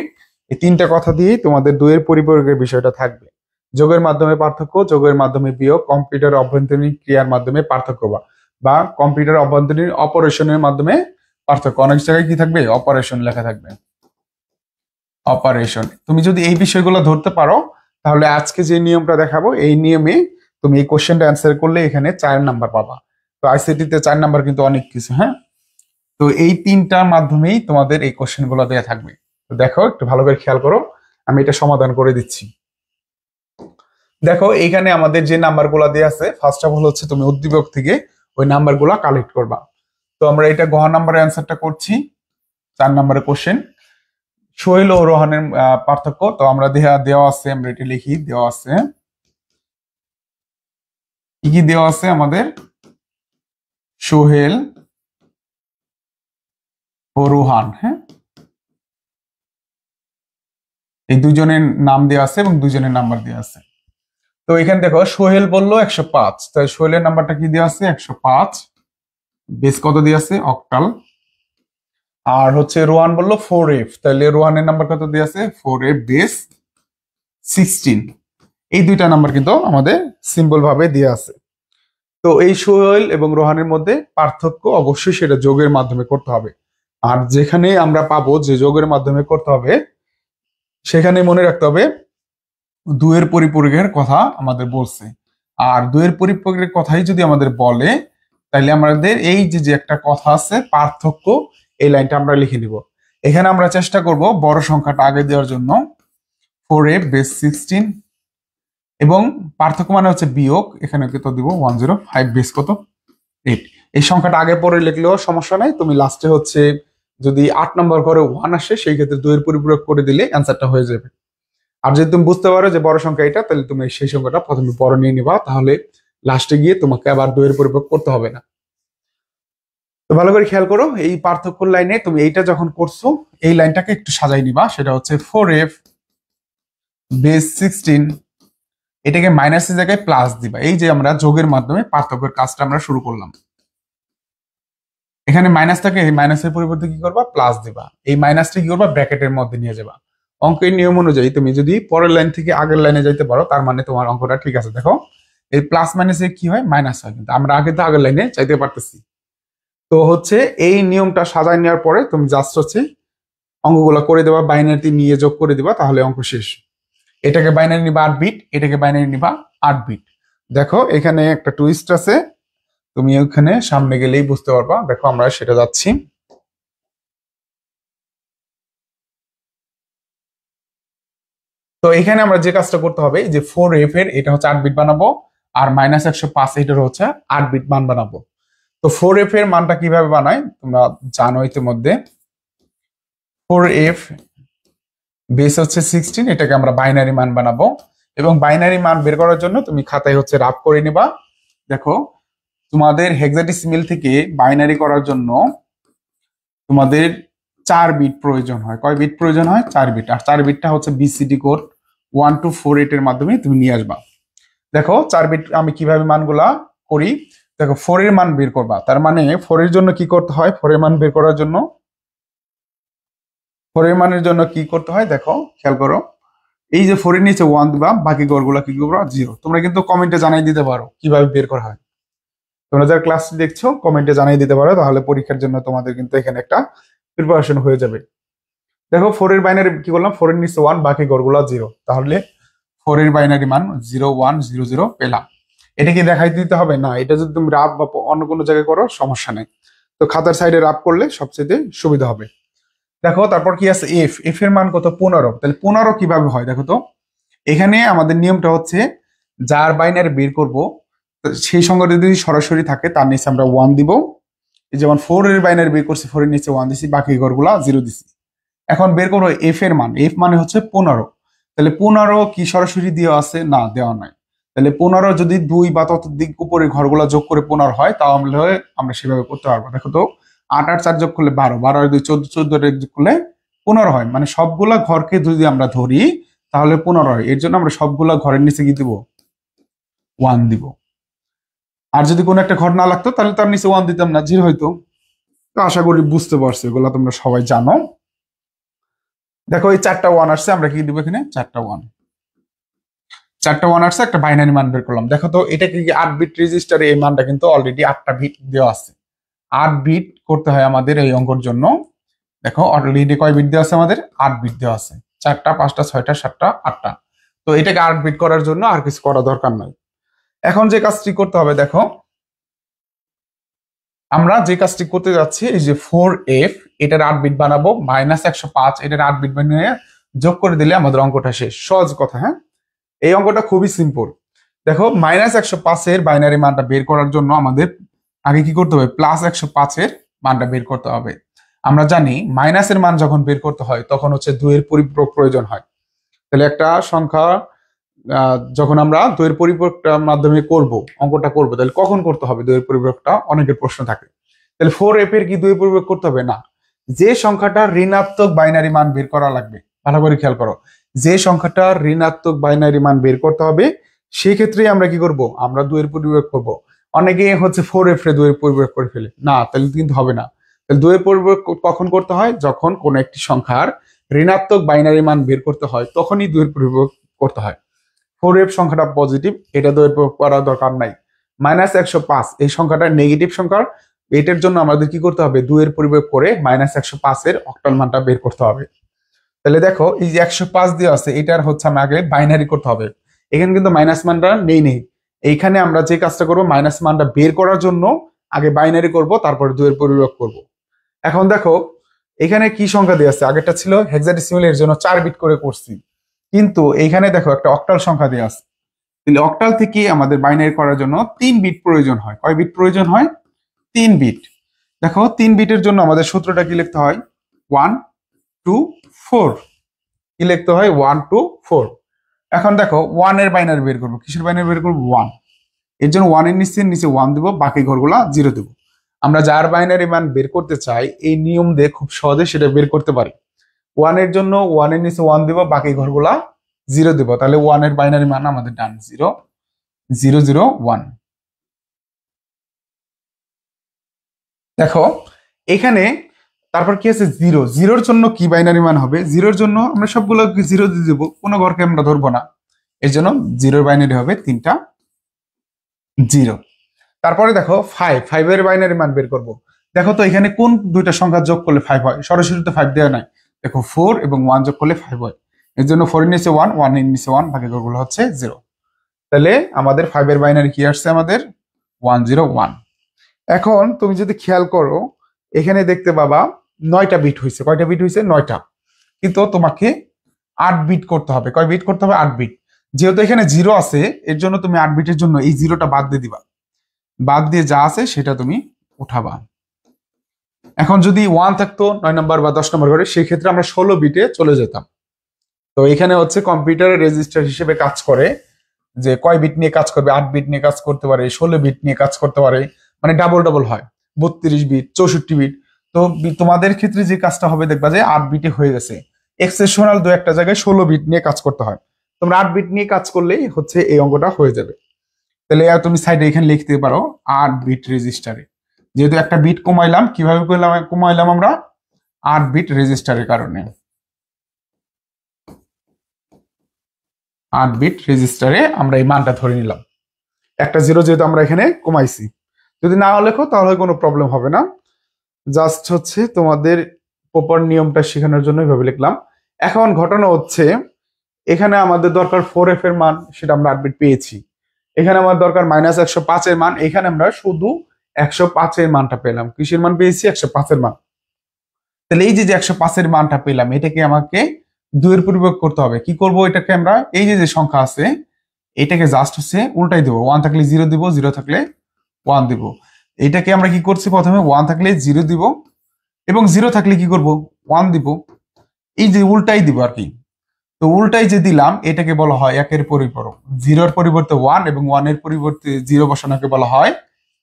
এই 3টা কথা দিয়েই তোমাদের 2 এর পরিপূরকের বিষয়টা থাকবে। যোগের মাধ্যমে পার্থক্য, যোগের মাধ্যমে বিয়োগ, কম্পিউটার অভ্যন্তরীণ ক্রিয়ার মাধ্যমে পার্থক্য, বা কম্পিউটার অভ্যন্তরীণ অপারেশনের মাধ্যমে পার্থক্য। অনেক জায়গায় কি থাকবে? অপারেশন লেখা থাকবে, অপারেশন। তুমি যদি এই বিষয়গুলো ধরতে পারো তাহলে আজকে যে নিয়মটা দেখাবো এই নিয়মে তুমি এই কোশ্চেনটা অ্যান্সার করলে এখানে 4 নাম্বার পাবা। তো আইসিটি-তে 4 নাম্বার কিন্তু অনেক কিছু, হ্যাঁ। তো এই 3টার মাধ্যমেই তোমাদের এই কোশ্চেনগুলো দেয়া থাকবে। তো দেখো একটু ভালো করে খেয়াল করো, আমি এটা সমাধান করে দিচ্ছি। দেখো এইখানে আমাদের যে নাম্বারগুলো দেয়া আছে, ফার্স্ট অফ অল হচ্ছে তুমি উদ্দীপক থেকে ওই নাম্বারগুলো কালেক্ট করবা। তো আমরা এটা গ নাম্বারের অ্যান্সারটা করছি, 4 নাম্বারের কোশ্চেন। সোহেল ও রোহানের পার্থক্য, তো আমরা দেওয়া আছে, আমরা এটা লিখি, দেওয়া আছে কি কি দেওয়া আছে আমাদের? সোহেল ও রোহান, হ্যাঁ, এই দুজনের নাম দেওয়া আছে এবং দুজনের নাম্বার দেওয়া আছে। তো এখানে দেখো সোহেল বললো 105, তাই সোহেলের নাম্বারটা কি দেওয়া আছে? 105। বেস কত দেওয়া আছে? অক্টাল। আর হচ্ছে রোহান বললো 4f, তাহলে রোহানের নাম্বার কত দেওয়া আছে? 4f base 16। এই 2টা নাম্বার কিন্তু আমাদের সিম্বল ভাবে দেওয়া আছে। তো এই সোহেল এবং রোহানের মধ্যে পার্থক্য অবশ্যই সেটা যোগের মাধ্যমে করতে হবে। আর যেখানে আমরা পাবো যে যোগের মাধ্যমে করতে হবে, সেখানে মনে রাখতে হবে 2 এর পরিপূরকের কথা আমাদের বলছে। আর 2 এর পরিপূরকের কথাই যদি আমাদের বলে তাহলে আমাদের এই যে একটা কথা আছে পার্থক্য, এই লাইনটা আমরা লিখে নিব। এখানে আমরা চেষ্টা করব বড় সংখ্যাটা আগে দেওয়ার জন্য, 4f বেস 16, এবং পার্থক্য মানে হচ্ছে বিয়োগ, এখানে কত দিব? 105 বেস কত? 8। এই সংখ্যাটা আগে পরে লিখলেও সমস্যা নাই, তুমি লাস্টে হচ্ছে যদি 8 নম্বর করে 1 আসে সেই ক্ষেত্রে 2 এর পরিপূরক করে দিলে অ্যান্সারটা হয়ে যাবে। আর যদি তুমি বুঝতে পারো যে বড় সংখ্যা এটা, তাহলে তুমি সেই সংখ্যাটা প্রথমে বড় নিয়ে নিবা, তাহলে লাস্টে গিয়ে তোমাকে আবার 2 এর পরিপূরক করতে হবে না। তো ভালো করে খেয়াল করো, এই পার্থক্য লাইনে তুমি এইটা যখন করছো এই লাইনটাকে একটু সাজাই নিবা। সেটা হচ্ছে 4f বেস 16, এটাকে মাইনাসের জায়গায় প্লাস দিবা। এই যে আমরা যোগের মাধ্যমে পার্থক্যের কাজটা আমরা শুরু করলাম। এখানে মাইনাস থাকে, এই মাইনাসের পরিবর্তে কি করবা, প্লাস দিবা। এই মাইনাসটা কি করবা, ব্র্যাকেটের মধ্যে নিয়ে যাবা। অঙ্কের নিয়ম অনুযায়ী তুমি যদি পরের লাইন থেকে আগের লাইনে যাইতে পারো তার মানে তোমার অঙ্কটা ঠিক আছে। দেখো এই প্লাস মাইনাসে কি হয়, মাইনাস হয়, কিন্তু আমরা আগে তো আগের লাইনে চাইতে পারতেছি। তো হচ্ছে এই নিয়মটা সাজায় নেওয়ার পরে তুমি জাস্ট হচ্ছে অঙ্কগুলো করে দেবা, বাইনারি নিয়ে যোগ করে দিবা, তাহলে অঙ্ক শেষ। এটাকে বাইনারি নিবা 8 বিট, এটাকে বাইনারি নিবা 8 বিট। দেখো এখানে একটা টুইস্ট আছে, তুমি ওখানে সামনে গেলেই বুঝতে পারবা। দেখো আমরা সেটা যাচ্ছি। তো এখানে আমরা যে কাজটা করতে হবে, যে 4f এর এটা হচ্ছে 8 বিট বানাবো, আর -105 এটার হচ্ছে 8 বিট মান বানাবো। তো 4f এর মানটা কিভাবে বানায় তোমরা জানো ইতিমধ্যে। 4f বেস হচ্ছে 16, এটাকে আমরা বাইনারি মান বানাবো, এবং বাইনারি মান বের করার জন্য তুমি খাতায় হচ্ছে রাফ করে নিবা। দেখো তোমাদের হেক্সাডেসিমেল থেকে বাইনারি করার জন্য তোমাদের 4 বিট প্রয়োজন হয়। কয় বিট প্রয়োজন হয়, 4 বিট। আর 4 বিটটা হচ্ছে বিসিডি কোড 1248 এর মাধ্যমে তুমি নিয়ে আসবা। দেখো 4 বিট আমি কিভাবে মানগুলা করি। দেখো 4 এর মান বের করবা, তার মানে 4 এর জন্য কি করতে হয়, 4 এর মান বের করার জন্য 4 এর মানের জন্য কি করতে হয়, দেখো খেয়াল করো। এই যে 4 এর নিচে 1 দিবা, বাকি গড়গুলা কি করবা, 0। তোমরা কিন্তু কমেন্টে জানাই দিতে পারো কিভাবে বের করা হয়। তোমরা যারা ক্লাসটি দেখছো কমেন্টে জানিয়ে দিতে পারো, তাহলে পরীক্ষার জন্য তোমাদের কিন্তু এখানে একটা প্রিপারেশন হয়ে যাবে। দেখো 4 এর বাইনারি কি করলাম, 4 এর নিচে 1, বাকি গড়গুলো 0, তাহলে 4 এর বাইনারি মান 0100 পেলাম। এটা কি দেখাই দিতে হবে না, এটা যদি তুমি রাফ বা অন্য কোনো জায়গায় করো সমস্যা নেই। তো খাতার সাইডে রাফ করলে সবচেয়ে সুবিধা হবে। দেখো তারপর কি আছে, এফ এর মান কত, 15। তাহলে 15 কিভাবে হয় দেখো তো। এখানে আমাদের নিয়মটা হচ্ছে যার বাইনারি বের করব সেই সংখ্যাটা যদি সরাসরি থাকে তার নিচে আমরা 1 দিব। যেমন 4 এর বাইনারি বের করছি, 4 এর নিচে 1 দিছি, বাকি ঘরগুলা 0 দিছি। এখন বের করবো এফ এর মান, এফ মানে হচ্ছে 15। তাহলে 15 কি সরাসরি দেওয়া আছে, না দেওয়া নাই। তাহলে 15 যদি 2 বা ততোধিক উপরে ঘরগুলা যোগ করে 15 হয়, তাহলে আমরা সেভাবে করতে পারবো। দেখো তো 8 আর 4 যোগ করলে 12, 12 আর 2 14, 14 যোগ করলে 15 হয়। মানে সবগুলা ঘরকে যদি আমরা ধরি তাহলে 15 হয়। এর জন্য আমরা সবগুলা ঘরের নিচে কি দিব, 1 দিব। আর যদি কোনো একটা ঘর না লাগতো তাহলে তার নিচে 1 দিতাম না, 0 হইতো। তো আশা করি বুঝতে পারছো, এগুলা তোমরা সবাই জানো। দেখো এই 4টা 1 আসছে, আমরা কি দিব এখানে, 4টা 1, 4টা 1 আসছে, একটা বাইনারি মান বের করলাম। দেখো তো এটা কি 8 বিট রেজিস্টারে, এই মানটা কিন্তু অলরেডি 8টা বিট দেওয়া আছে। 8 বিট করতে হয় আমাদের এই অঙ্কর জন্য। দেখো অলরেডি কয় বিট দেওয়া আছে, আমাদের 8 বিট দেওয়া আছে, 4টা 5টা 6টা 7টা 8টা। তো এটাকে 8 বিট করার জন্য আর কিছু করা দরকার নাই। এখন যে কাজটি করতে হবে, দেখো আমরা যে কাজটি করতে যাচ্ছি, এই যে 4f এটার 8 বিট বানাবো, -105 এটার 8 বিট বানিয়ে যোগ করে দিলে আমাদের অঙ্কটা শেষ। সহজ কথা, হ্যাঁ, এই অঙ্কটা খুবই সিম্পল। দেখো -105 এর বাইনারি মানটা বের করার জন্য আমাদের আগে কি করতে হবে, +105 এর মানটা বের করতে হবে। আমরা জানি মাইনাসের মান যখন বের করতে হয় তখন হচ্ছে 2 এর পরিপূরক প্রয়োজন হয়। তাহলে একটা সংখ্যা যখন আমরা 2 এর পরিপূরকটার মাধ্যমে করব, অঙ্কটা করব, তাহলে কখন করতে হবে 2 এর পরিপূরকটা, অনেকের প্রশ্ন থাকে। তাহলে 4f এর কি 2 এর পরিপূরক করতে হবে না, যে সংখ্যাটা ঋণাত্মক বাইনারি মান বের করা লাগবে, ভালো করে খেয়াল করো, যে সংখ্যাটা ঋণাত্মক বাইনারি মান বের করতে হবে সেই ক্ষেত্রে আমরা কি করব, আমরা 2 এর পরিপূরক করব। অনেকে হচ্ছে 4f এর 2 এর পরিপূরক করে ফেলে, না তাহলে কিন্তু হবে না। তাহলে 2 এর পরিপূরক কখন করতে হয়, যখন কোন একটি সংখ্যার ঋণাত্মক বাইনারি মান বের করতে হয় তখনই 2 এর পরিপূরক করতে হয়। 4f সংখ্যাটা পজিটিভ, এটা 2 এর পরিপূরক করার দরকার নাই। -105 এই সংখ্যাটা নেগেটিভ সংখ্যা, এটার জন্য আমাদের কি করতে হবে, 2 এর পরিপূরক করে -105 এর অক্টাল মানটা বের করতে হবে। তাহলে দেখো এই যে 105 দিয়ে আছে, এটার হচ্ছে আমাকে বাইনারি করতে হবে। এখানে কিন্তু মাইনাস মানটা নেই। এইখানে আমরা যে কাজটা করব, মাইনাস মানটা বের করার জন্য আগে বাইনারি করব, তারপরে 2 এর পরিপূরক করব। এখন দেখো এখানে কি সংখ্যা দেওয়া আছে, আগেরটা ছিল হেক্সাডেসিমাল, এর জন্য 4 বিট করে করছি, কিন্তু এইখানে দেখো একটা অক্টাল সংখ্যা দেওয়া আছে। তাহলে অক্টাল থেকে আমাদের বাইনারি করার জন্য 3 বিট প্রয়োজন হয়। কয় বিট প্রয়োজন হয়, 3 বিট। দেখো 3 বিটের জন্য আমাদের সূত্রটা কি লিখতে হয়, 1 2 4, কি লিখতে হয়, 1 2 4। এখন দেখো 1 এর বাইনারি বের করবো, কিসের বাইনারি বের করবো, 1। এর জন্য 1 এর নিচে 1 দিব, বাকি ঘরগুলা 0 দেবো। আমরা যার বাইনারি মান বের করতে চাই এই নিয়ম দিয়ে খুব সহজে সেটা বের করতে পারি। 1 এর জন্য 1 এর নিচে 1 দিব, বাকি ঘরগুলা 0 দিব, তাহলে 1 এর বাইনারি মান আমাদের ডান 0 0 0 1। দেখো এখানে তারপর কি আছে 0, 0-র জন্য কি বাইনারি মান হবে? 0-র জন্য আমরা সবগুলো 0 দিয়ে দেবো, কোনো ঘরকে আমরা ধরবো না, এর জন্য 0-র বাইনারি হবে 3টা 0। তারপরে দেখো 5 এর বাইনারি মান বের করব। দেখো তো এখানে কোন দুইটা সংখ্যা যোগ করলে 5 হয়? সরাসরি তো 5 দেওয়া নাই, দেখো 4 এবং 1 যোগ করলে 5 হয়, এর জন্য 4 এর নিচে 1, 1 এর নিচে 1, বাকি ঘরগুলো হচ্ছে 0। তাহলে আমাদের 5 এর বাইনারি কি আসছে? আমাদের 101। এখন তুমি যদি খেয়াল করো এখানে দেখতে পাবা 9টা বিট হয়েছে। কয়টা বিট হয়েছে? 9টা। কিন্তু তোমাকে 8 বিট করতে হবে। কয় বিট করতে হবে? 8 বিট। যেহেতু এখানে 0 আছে এর জন্য তুমি 8 বিটের জন্য এই 0টা বাদ দিয়ে দিবা, বাদ দিয়ে যা আছে সেটা তুমি উঠাবা। এখন যদি 1 থাকতো 9 নম্বর বা 10 নম্বর ঘরে, সেই ক্ষেত্রে আমরা 16 বিটে চলে যেতাম। তো এখানে হচ্ছে কম্পিউটারের রেজিস্টার হিসেবে কাজ করে, যে কয় বিট নিয়ে কাজ করবে, 8 বিট নিয়ে কাজ করতে পারে, 16 বিট নিয়ে কাজ করতে পারে, মানে ডাবল ডাবল হয়, 32 বিট, 64 বিট। তো তোমাদের ক্ষেত্রে যে কাজটা হবে দেখবা যে 8 বিটে হয়ে গেছে। এক্সেপশনাল দু একটা জায়গায় 16 বিট নিয়ে কাজ করতে হয়, তোমরা 8 বিট নিয়ে কাজ করলেই হচ্ছে এই অঙ্কটা হয়ে যাবে। তাহলে তুমি সাইডে এখানে লিখতে পারো 8 বিট রেজিস্টারে। যেহেতু একটা বিট কমাইলাম, কিভাবে কমাইলাম আমরা? 8 বিট রেজিস্টারের কারণে। 8 বিট রেজিস্টারে আমরা এই মানটা ধরে নিলাম। একটা 0 যেহেতু আমরা এখানে কমাইছি, যদি না লেখো তাহলে কোনো প্রবলেম হবে না, জাস্ট হচ্ছে তোমাদের প্রপার নিয়মটা শেখানোর জন্য এইভাবে লিখলাম। এখন ঘটনা হচ্ছে এখানে আমাদের দরকার 4f এর মান, সেটা আমরা 8 বিট পেয়েছি। এখানে আমার দরকার -105 এর মান, এখানে আমরা শুধু 105 এর মানটা পেলাম। কিসের মান পেয়েছি? 105 এর মান। তাহলে এই যে 105 এর মানটা পেলাম, এটাকে আমাকে 2 এর পরিবর্তন করতে হবে। কি করব? এটাকে আমরা এই যে সংখ্যা আছে এটাকে জাস্ট হচ্ছে উল্টাই দেবো। 1 থাকলে 0 দিব, 0 থাকলে 1 দিব। এটাকে আমরা কি করছি? প্রথমে 1 থাকলে 0 দিব এবং 0 থাকলে কি করব? 1 দিব। এই যে উল্টাই দিব আর কি। তো উল্টাই যে দিলাম এটাকে বলা হয় একের পরিপূরক। 0-এর পরিবর্তে 1 এবং 1 এর পরিবর্তে 0 বসানোকে বলা হয়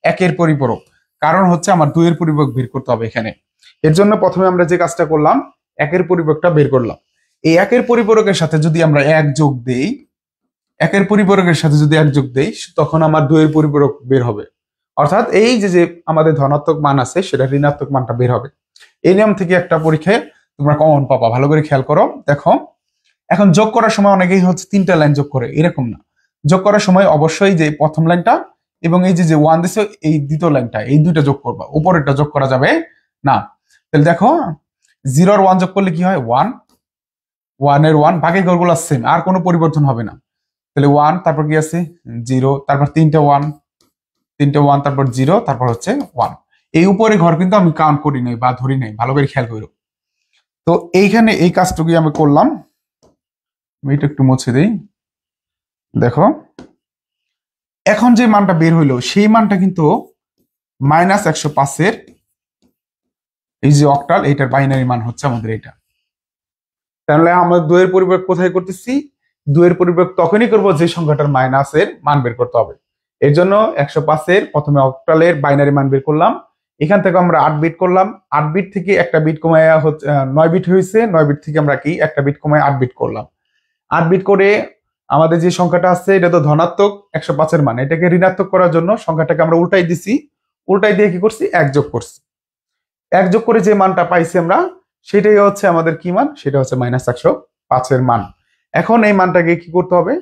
একের পরিপূরক। কারণ হচ্ছে আমার 2 এর পরিপূরক বের করতে হবে এখানে। এর জন্য প্রথমে আমরা যে কাজটা করলাম, একের পরিপূরকটা বের করলাম। এই একের পরিপূরকের সাথে যদি আমরা 1 যোগ দেই, একের পরিপূরকের সাথে যদি 1 যোগ দেই, তখন আমার 2 এর পরিপূরক বের হবে। অর্থাৎ এই যে আমাদের ধনাত্মক মান আছে সেটা ঋণাত্মক মানটা বের হবে। এই নিয়ম থেকে একটা পরীক্ষায় তোমরা কমন পাবা, ভালো করে খেয়াল করো। দেখো এখন যোগ করার সময় অনেকেই হচ্ছে 3টা লাইন যোগ করে, এরকম না। যোগ করার সময় অবশ্যই যে প্রথম লাইনটা এবং এই যে 1 দিছে এই দ্বিতীয় লাইনটা, এই দুইটা যোগ করবা, উপরেরটা যোগ করা যাবে না। তাহলে দেখো 0 আর 1 যোগ করলে কি হয়? 1, 1 এর 1, বাকি ঘরগুলো সেম, আর কোনো পরিবর্তন হবে না। তাহলে 1, তারপর কি আছে? 0, তারপর 3টে 1, 3টে 1, তারপর 0, তারপর হচ্ছে 1। এই উপরে ঘর কিন্তু আমি কাউন্ট করি নাই বা ধরি নাই, ভালো করে খেয়াল করো। তো এইখানে এই কাজটুকুই আমি করলাম। এটা একটু মুছে দেই। দেখো এখন যে মানটা বের হইলো সেই মানটা কিন্তু -105 এর এই যে অক্টাল, এটার বাইনারি মান হচ্ছে আমাদের এটা। তাহলে আমরা 2 এর পরিবর্তন কোথায় করতেছি? 2 এর পরিবর্তন তখনই করব যে সংখ্যাটার মাইনাসের মান বের করতে হবে। এর জন্য 105 এর প্রথমে অক্টালের বাইনারি মান বের করলাম। এখান থেকে আমরা 8 বিট করলাম, 8 বিট থেকে একটা বিট কমায়া হচ্ছে 9 বিট হয়েছে, 9 বিট থেকে আমরা কি একটা বিট কমায় 8 বিট করলাম। 8 বিট করে আমাদের যে সংখ্যাটা আছে এটা তো ধনাত্মক 105 এর মান, এটাকে ঋণাত্মক করার জন্য সংখ্যাটাকে আমরা উল্টাই দিছি। উল্টাই দিয়ে কি করছি? 1 যোগ করছি। 1 যোগ করে যে মানটা পাইছি আমরা, সেটাই হচ্ছে আমাদের কি মান? সেটা হচ্ছে -105 এর মান। এখন এই মানটাকে কি করতে হবে?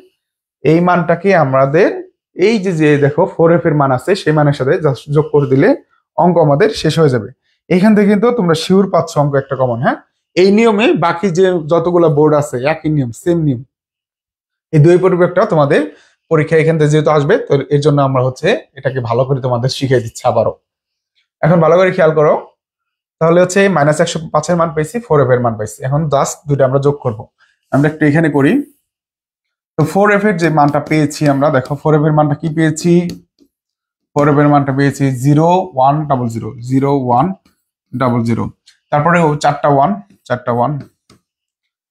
এই মানটাকে আমাদের এই যে দেখো 4f এর মান আছে সেই মানের সাথে যোগ করে দিলে অঙ্ক আমাদের শেষ হয়ে যাবে। এখান থেকে কিন্তু তোমরা শিওর পাচ্ছ অঙ্ক একটা কমন। হ্যাঁ, এই নিয়মে বাকি যে যতগুলো বোর্ড আছে একই নিয়ম, সেম নিয়ম। এই 2 পরিবর্তনটা তোমাদের পরীক্ষা এখান থেকে যেহেতু আসবে, তো এর জন্য আমরা হচ্ছে এটাকে ভালো করে তোমাদের শিখিয়ে দিচ্ছি আবারও। এখন ভালো করে খেয়াল করো, তাহলে হচ্ছে -105 এর মান পাইছি, 4f এর মান পাইছি। এখন জাস্ট দুটো আমরা যোগ করব। আমরা একটু এখানে করি। তো 4f এর যে মানটা পেয়েছি আমরা, দেখো 4f এর মানটা কি পেয়েছি? 4f এর মানটা পেয়েছি 0100 0100। তারপরে 4টা 1, 4টা 1,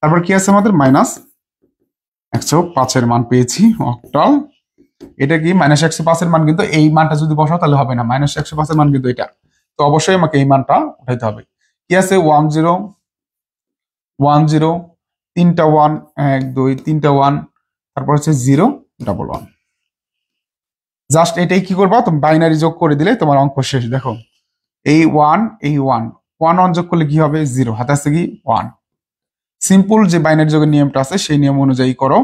তারপর কি আছে আমাদের? -105 এর মান পেয়েছি অক্টাল। এটা কি? -105 এর মান কিন্তু এই মানটা যদি বসাও তাহলে হবে না, -105 এর মান কিন্তু এটা। তো অবশ্যই আমাকে এই মানটা উঠাইতে হবে। কি আছে 1 0 1 0, তিনটা 1, 1 2 তিনটা 1, তারপর হচ্ছে 0 1 1। জাস্ট এটাই কি করবা, তুমি বাইনারি যোগ করে দিলে তোমার অঙ্ক শেষ। দেখো এই 1 এই 1 1 1 যোগ করলে কি হবে 0, হাতে আছে কি 1। সিম্পল যে বাইনারি যোগের নিয়মটা আছে সেই নিয়ম অনুযায়ী করো।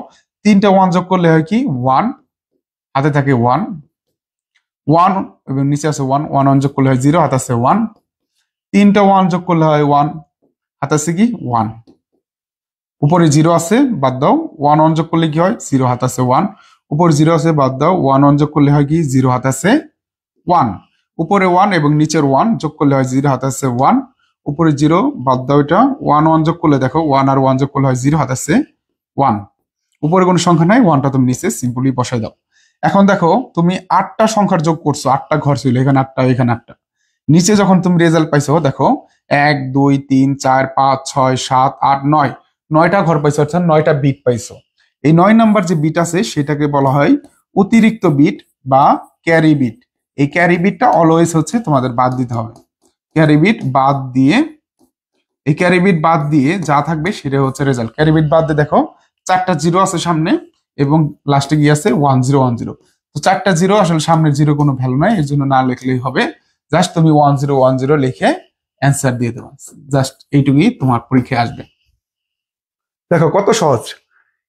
তিনটা 1 যোগ করলে হয় কি 1, হাতে থাকে 1 1 এবং নিচে আছে 1 1 1 যোগ করলে হয় 0, হাতে আছে 1। তিনটা 1 যোগ করলে হয় 1, হাতে আছে কি 1। উপরে 0 আছে বাদ দাও, 1 1 যোগ করলে কি হয় 0, হাতে আছে 1। উপরে 0 আছে বাদ দাও, 1 1 যোগ করলে হয় কি 0, হাতে আছে 1। উপরে 1 এবং নিচের 1 যোগ করলে হয় 0, হাতে আছে 1। উপরে 0 বাদ দাও, এটা 1 1 যোগ করলে দেখো 1 আর 1 যোগ করলে হয় 0, হাতে আছে 1। উপরে কোনো সংখ্যা নাই, 1টা তুমি নিচে সিম্পলি বসাই দাও। এখন দেখো তুমি 8টা সংখ্যার যোগ করছো, 8টা ঘর ছিল, এখানে 8টা এখানে 8টা। নিচে যখন তুমি রেজাল্ট পাইছো দেখো 1 2 3 4 5 6 7 8 9, 9টা ঘর পাইছো, অর্থাৎ 9টা বিট পাইছো। এই 9 নাম্বার যে বিট আছে সেটাকে বলা হয় অতিরিক্ত বিট বা ক্যারি বিট। এই ক্যারি বিটটা অলওয়েজ হচ্ছে তোমাদের বাদ দিতে হবে। ক্যারি বিট বাদ দিয়ে, এই ক্যারি বিট বাদ দিয়ে যা থাকবে সেটা হচ্ছে রেজাল্ট। ক্যারি বিট বাদ দিয়ে দেখো 4টা 0 আছে সামনে এবং লাস্টে গিয়ে আছে 1 0 1 0। তো 4টা 0 আসলে সামনের 0 কোনো ভ্যালু নাই, এর জন্য না লিখলেই হবে। জাস্ট তুমি 1 0 1 0 লিখে অ্যান্সার দিয়ে দেবো। জাস্ট এইটুকুই তোমার পরীক্ষায় আসবে। দেখো কত সহজ।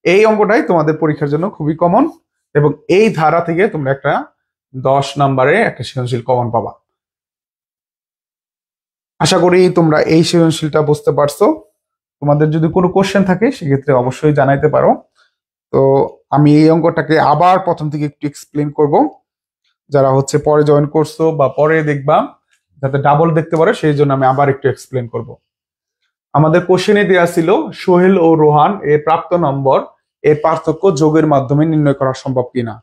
এই অঙ্কটাই তোমাদের পরীক্ষার জন্য খুবই কমন এবং এই ধারা থেকে তোমরা একটা 10 নম্বরে একটা সৃজনশীল কমন পাবা। আশা করি তোমরা এই সৃজনশীলটা বুঝতে পারছো। তোমাদের যদি কোনো কোশ্চেন থাকে সেক্ষেত্রে অবশ্যই জানাইতে পারো। তো আমি এই অঙ্কটাকে আবার প্রথম থেকে একটু এক্সপ্লেন করব, যারা হচ্ছে পরে জয়েন করছো বা পরে দেখবা যাতে ডাবল দেখতে পারো সেই জন্য আমি আবার একটু এক্সপ্লেন করব। আমাদের কোশ্চেনে দেওয়া ছিল সোহেল ও রোহান এর প্রাপ্ত নম্বর এর পার্থক্য যোগের মাধ্যমে নির্ণয় করা সম্ভব কিনা।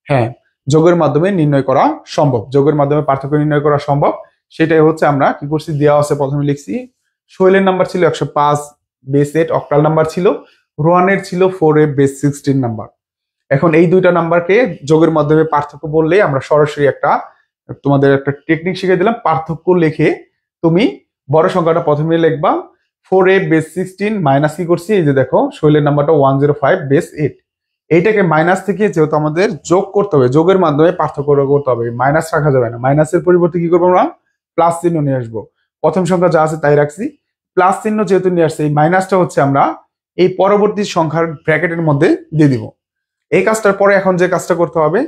হ্যাঁ, যোগের মাধ্যমে নির্ণয় করা সম্ভব, যোগের মাধ্যমে পার্থক্য নির্ণয় করা সম্ভব। সেটাই হচ্ছে আমরা কি করছি, দেওয়া আছে প্রথমে লিখছি সোহেলের নাম্বার ছিল 105 বেস 8 অক্টাল নাম্বার ছিল, রোহানের ছিল 4 বেস 16 নাম্বার। এখন এই দুইটা নাম্বারকে যোগের মাধ্যমে পার্থক্য বললে আমরা সরাসরি একটা তোমাদের একটা টেকনিক শিখিয়ে দিলাম। পার্থক্য লিখে তুমি বড় সংখ্যাটা প্রথমে লিখবা 4 বেস 16 মাইনাস কি করছি, এই যে দেখো সোহেলের নাম্বারটা 105 বেস 8। এইটাকে মাইনাস থেকে যেহেতু আমাদের যোগ করতে হবে, যোগের মাধ্যমে পার্থক্য করতে হবে, মাইনাস রাখা যাবে না। মাইনাসের পরিবর্তে কি করবো আমরা প্লাস চিহ্ন নিয়ে আসবো। প্রথম সংখ্যা যা আছে তাই রাখছি, প্লাস চিহ্ন যেহেতু নিয়ে আসছে এই মাইনাসটা হচ্ছে আমরা এই পরবর্তী সংখ্যার ব্র্যাকেটের মধ্যে দিয়ে দিব। এই কাজটার পরে এখন যে কাজটা করতে হবে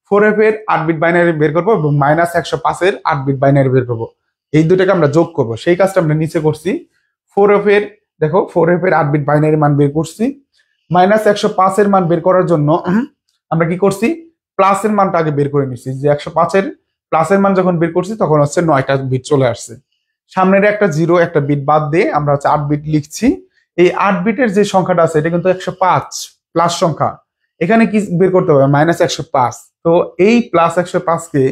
4f এর 8 বিট বাইনারি বের করবো এবং মাইনাস 105 এর 8 বিট বাইনারি বের করবো। এই দুটাকে আমরা যোগ করবো, সেই কাজটা আমরা নিচে করছি। 4f এর দেখো 4f এর 8 বিট বাইনারি মান বের করছি, মাইনাস 105 এর মান বের করার জন্য আমরা কি করছি প্লাসের মানটা আগে বের করে নিচ্ছি। যে 105 এর প্লাসের মান যখন বের করছি তখন হচ্ছে 9টা বিট চলে আসছে। সামনের একটা 0 একটা বিট বাদ দিয়ে আমরা হচ্ছে 8 বিট লিখছি। এই 8 বিটের যে সংখ্যাটা আছে এটা কিন্তু 105 প্লাস সংখ্যা, এখানে কি বের করতে হবে মাইনাস 105। তো এই প্লাস 105 কে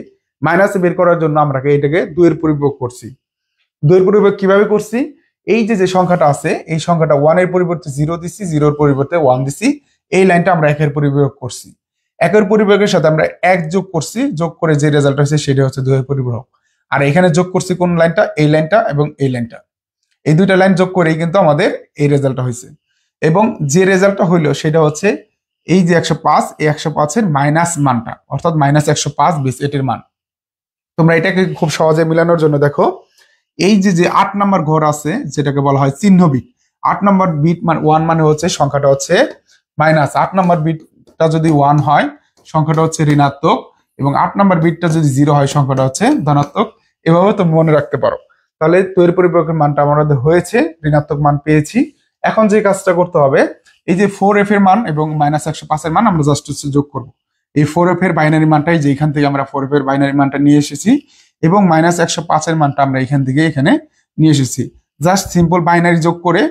মাইনাসে বের করার জন্য আমরা এটাকে 2 এর পরিপ্রয়োগ করছি। 2 এর পরিপ্রয়োগ কিভাবে করছি, এই যে সংখ্যাটা আছে এই সংখ্যাটা 1 এর পরিবর্তে 0 দিছি, 0 এর পরিবর্তে 1 দিছি। এই লাইনটা আমরা 1 এর পরিপ্রয়োগ করছি। 1 এর পরিপ্রয়োগের সাথে আমরা 1 যোগ করছি, যোগ করে যে রেজাল্ট হয়েছে সেটা হচ্ছে 2 এর পরিপ্রয়োগ। আর এখানে যোগ করছি কোন লাইনটা, এই লাইনটা এবং এই লাইনটা, এই দুইটা লাইন যোগ করেই কিন্তু আমাদের এই রেজাল্টটা হয়েছে। এবং যে রেজাল্টটা হইলো সেটা হচ্ছে এই যে 105, এই 105 এর মাইনাস মানটা, অর্থাৎ মাইনাস 105 বেস 8 এর মান। তোমরা এটাকে খুব সহজে মিলানোর জন্য দেখো এই যে 8 নাম্বার ঘর আছে যেটাকে বলা হয় চিহ্ন বিট। 8 নাম্বার বিট মানে 1 মানে হচ্ছে সংখ্যাটা হচ্ছে মাইনাস, 8 নাম্বার বিটটা যদি 1 হয় সংখ্যাটা হচ্ছে ঋণাত্মক এবং 8 নাম্বার বিটটা যদি 0 হয় সংখ্যাটা হচ্ছে ধনাত্মক। এভাবে তুমি মনে রাখতে পারো। তাহলে তৈরি পরিবর্তনের মানটা আমাদের হয়েছে, ঋণাত্মক মান পেয়েছি। এখন যে কাজটা করতে হবে এই যে 4f এর মান এবং মাইনাস 105 এর মান আমরা জাস্ট হচ্ছে যোগ করব। এই 4f এর বাইনারি মানটাই যে এখান থেকে আমরা 4f এর বাইনারি মানটা নিয়ে এসেছি এবং মাইনাস 105 এর মানটা আমরা এখান থেকে এখানে নিয়ে এসেছি। জাস্ট সিম্পল বাইনারি যোগ করে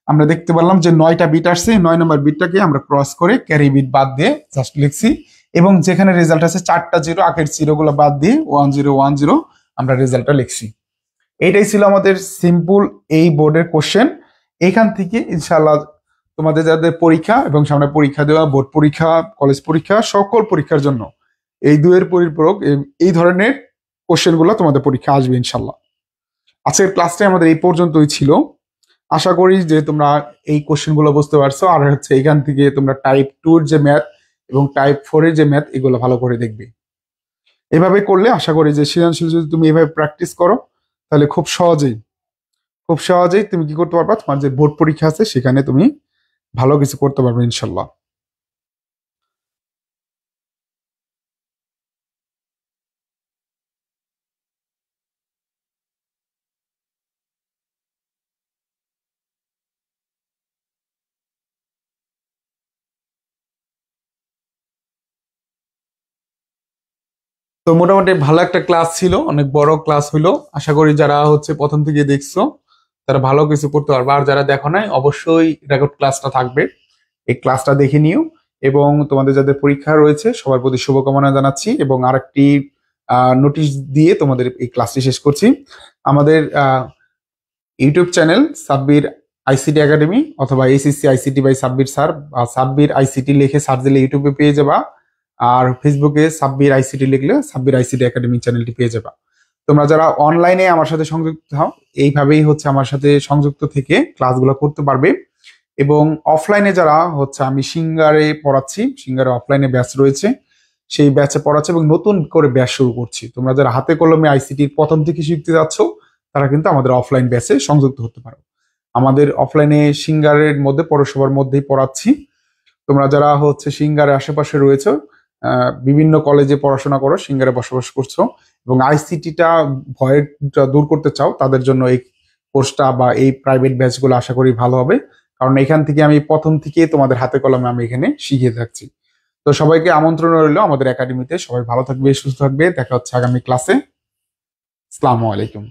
আমরা দেখতে পারলাম যে 9টা বিট আসছে। 9 নম্বর বিটটাকে আমরা ক্রস করে ক্যারি বিট বাদ দিয়ে জাস্ট লিখছি এবং যেখানে রেজাল্ট আছে 4টা 0 আগের 0 গুলো বাদ দিয়ে 1 0 1 0 আমরা রেজাল্টটা লিখছি। এটাই ছিল আমাদের সিম্পল এই বোর্ডের কোশ্চেন। এখান থেকে ইনশাআল্লাহ তোমাদের যাদের পরীক্ষা এবং সামনে পরীক্ষা দেওয়া বোর্ড পরীক্ষা কলেজ পরীক্ষা সকল পরীক্ষার জন্য এই 2 এর পরিপূরক এই ধরনের কোশ্চেনগুলো তোমাদের পরীক্ষা আসবে ইনশাআল্লাহ। আজকের ক্লাসটা আমাদের এই পর্যন্তই ছিল। আশা করি যে তোমরা এই কোশ্চেনগুলো বুঝতে পারছো, আর হচ্ছে এখান থেকে তোমরা টাইপ 2 এর যে ম্যাথ এবং টাইপ 4 এর যে ম্যাথ এগুলো ভালো করে দেখবে। এভাবে করলে আশা করি যে সৃজনশীল যদি তুমি এভাবে প্র্যাকটিস করো তাহলে খুব সহজেই তুমি কি করতে পারবা, তোমার যে বোর্ড পরীক্ষা আছে সেখানে তুমি ভালো কিছু করতে পারবে ইনশাল্লাহ। তো মোটামুটি ভালো একটা ক্লাস ছিল, অনেক বড় ক্লাস হলো। আশা করি যারা হচ্ছে প্রথম থেকে দেখছো তারা ভালো কিছু করতে পারবে, আর যারা দেখো নাই অবশ্যই রেকর্ড ক্লাসটা থাকবে, এই ক্লাসটা দেখে নিও। এবং তোমাদের যাদের পরীক্ষা রয়েছে সবার প্রতি শুভকামনা জানাচ্ছি, এবং আরেকটি নোটিশ দিয়ে তোমাদের এই ক্লাসটি শেষ করছি। আমাদের YouTube channel Sabbir ICT academy অথবা HSC ICT by Sabbir sir, বা সাব্বির আইসিটি লিখে সার্চ দিলে ইউটিউবে পেয়ে যাবা। আর ফেসবুকে সাব্বির আইসিটি লিখলে সাব্বির আইসিটি একাডেমি চ্যানেলটি পেয়ে যাবা। তোমরা যারা অনলাইনে আমার সাথে সংযুক্ত হও, এইভাবেই হচ্ছে আমার সাথে সংযুক্ত থেকে ক্লাসগুলো করতে পারবে। এবং অফলাইনে যারা হচ্ছে, আমি সিঙ্গারে পড়াচ্ছি, সিঙ্গারে অফলাইনে ব্যাচ রয়েছে, সেই ব্যাচে পড়াচ্ছি এবং নতুন করে ব্যাচ শুরু করছি। তোমরা যারা হাতে কলমে আইসিটির প্রথম থেকে শিখতে যাচ্ছ তারা কিন্তু আমাদের অফলাইন ব্যাচে সংযুক্ত হতে পারো। আমাদের অফলাইনে সিঙ্গারের মধ্যে পৌরসভার মধ্যেই পড়াচ্ছি। তোমরা যারা হচ্ছে সিঙ্গারের আশেপাশে রয়েছে, বিভিন্ন কলেজে পড়াশোনা করো, সিঙ্গারে বসবাস করছো এবং আইসিটিটা ভয়টা দূর করতে চাও, তাদের জন্য এই কোর্সটা বা এই প্রাইভেট ব্যাচগুলো আশা করি ভালো হবে। কারণ এখান থেকে আমি প্রথম থেকে তোমাদের হাতে কলমে আমি এখানে শিখিয়ে থাকছি। তো সবাইকে আমন্ত্রণ রইলো আমাদের একাডেমিতে। সবাই ভালো থাকবে, সুস্থ থাকবে। দেখা হচ্ছে আগামী ক্লাসে। আসসালামু আলাইকুম।